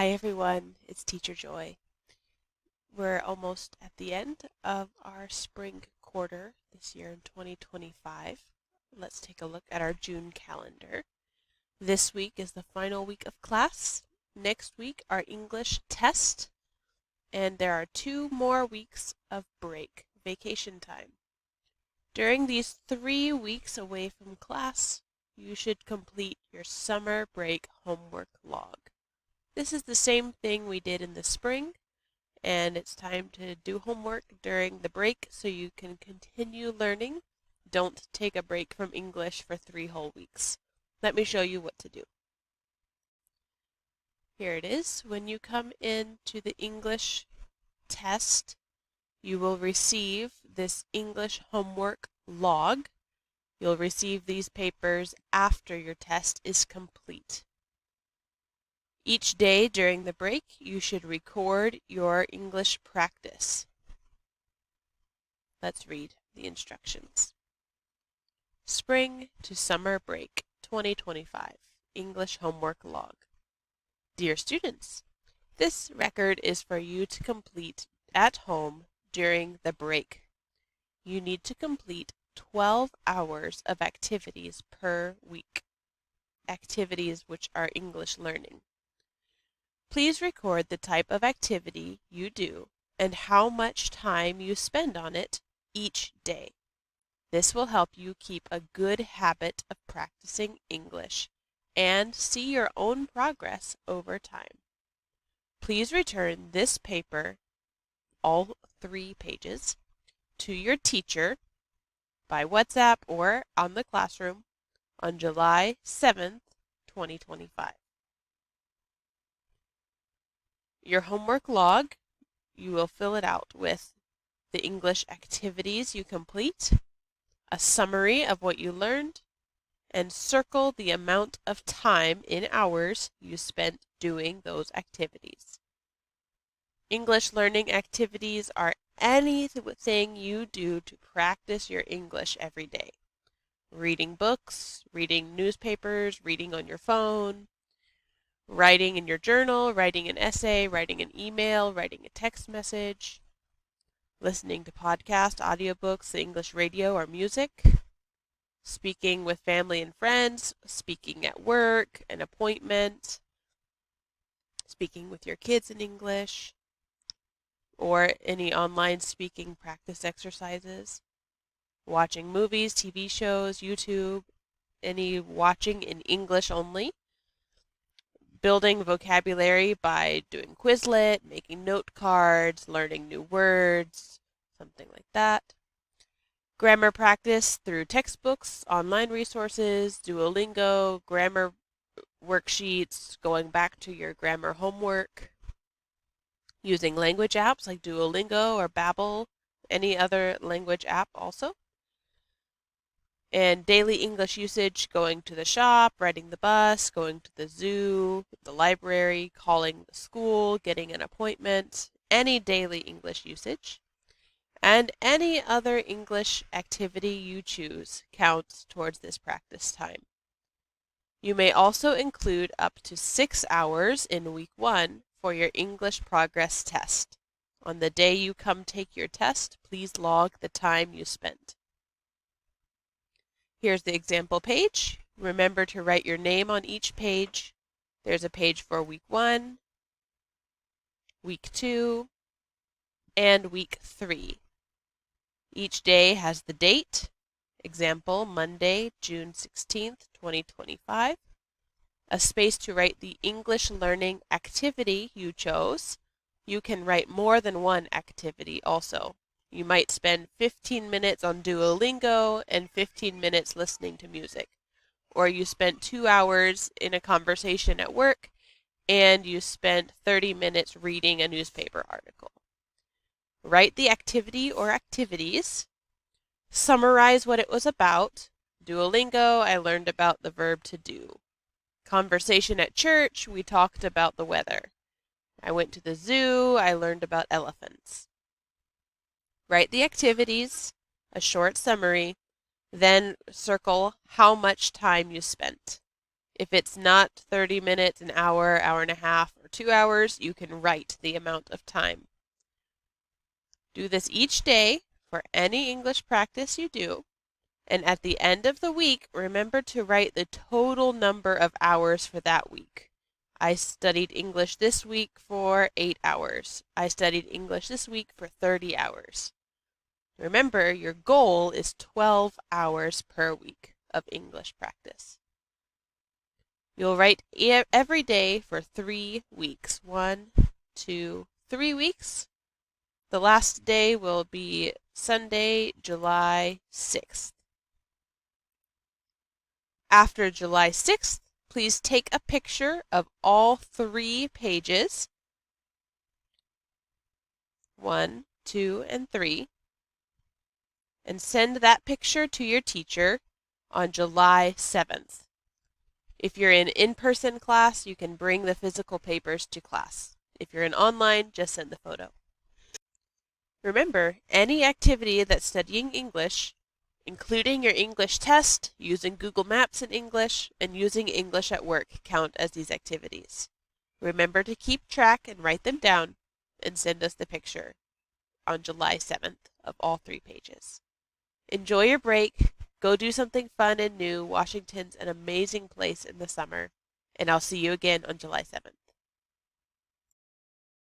Hi everyone, it's Teacher Joy. We're almost at the end of our spring quarter this year in 2025. Let's take a look at our June calendar. This week is the final week of class. Next week, our English test. And there are 2 more weeks of break, vacation time. During these 3 weeks away from class, you should complete your summer break homework log. This is the same thing we did in the spring, and it's time to do homework during the break so you can continue learning. Don't take a break from English for 3 whole weeks. Let me show you what to do. Here it is. When you come into the English test, you will receive this English homework log. You'll receive these papers after your test is complete. Each day during the break, you should record your English practice. Let's read the instructions. Spring to Summer Break 2025 English Homework Log. Dear students, this record is for you to complete at home during the break. You need to complete 12 hours of activities per week, activities which are English learning. Please record the type of activity you do and how much time you spend on it each day. This will help you keep a good habit of practicing English and see your own progress over time. Please return this paper, all 3 pages, to your teacher by WhatsApp or on the classroom on July 7th, 2025. Your homework log, you will fill it out with the English activities you complete, a summary of what you learned, and circle the amount of time in hours you spent doing those activities. English learning activities are anything you do to practice your English every day. Reading books, reading newspapers, reading on your phone, writing in your journal, writing an essay, writing an email, writing a text message, listening to podcasts, audiobooks, the English radio or music, speaking with family and friends, speaking at work, an appointment, speaking with your kids in English, or any online speaking practice exercises, watching movies, TV shows, YouTube, any watching in English only, building vocabulary by doing Quizlet, making note cards, learning new words, something like that. Grammar practice through textbooks, online resources, Duolingo, grammar worksheets, going back to your grammar homework, using language apps like Duolingo or Babbel, any other language app also. And daily English usage, going to the shop, riding the bus, going to the zoo, the library, calling the school, getting an appointment, any daily English usage. And any other English activity you choose counts towards this practice time. You may also include up to 6 hours in week 1 for your English progress test. On the day you come take your test, please log the time you spent. Here's the example page. Remember to write your name on each page. There's a page for week 1, week 2, and week 3. Each day has the date. Example, Monday, June 16th, 2025. A space to write the English learning activity you chose. You can write more than one activity also. You might spend 15 minutes on Duolingo and 15 minutes listening to music. Or you spent 2 hours in a conversation at work and you spent 30 minutes reading a newspaper article. Write the activity or activities. Summarize what it was about. Duolingo, I learned about the verb to do. Conversation at church, we talked about the weather. I went to the zoo, I learned about elephants. Write the activities, a short summary, then circle how much time you spent. If it's not 30 minutes, an hour, hour and a half, or 2 hours, you can write the amount of time. Do this each day for any English practice you do. And at the end of the week, remember to write the total number of hours for that week. I studied English this week for 8 hours. I studied English this week for 30 hours. Remember, your goal is 12 hours per week of English practice. You'll write every day for 3 weeks. 1, 2, 3 weeks. The last day will be Sunday, July 6th. After July 6th, please take a picture of all 3 pages, 1, 2, and 3, and send that picture to your teacher on July 7th. If you're in in-person class, you can bring the physical papers to class. If you're in online, just send the photo. Remember, any activity that's studying English, including your English test, using Google Maps in English, and using English at work count as these activities. Remember to keep track and write them down and send us the picture on July 7th of all 3 pages. Enjoy your break. Go do something fun and new. Washington's an amazing place in the summer, and I'll see you again on July 7th.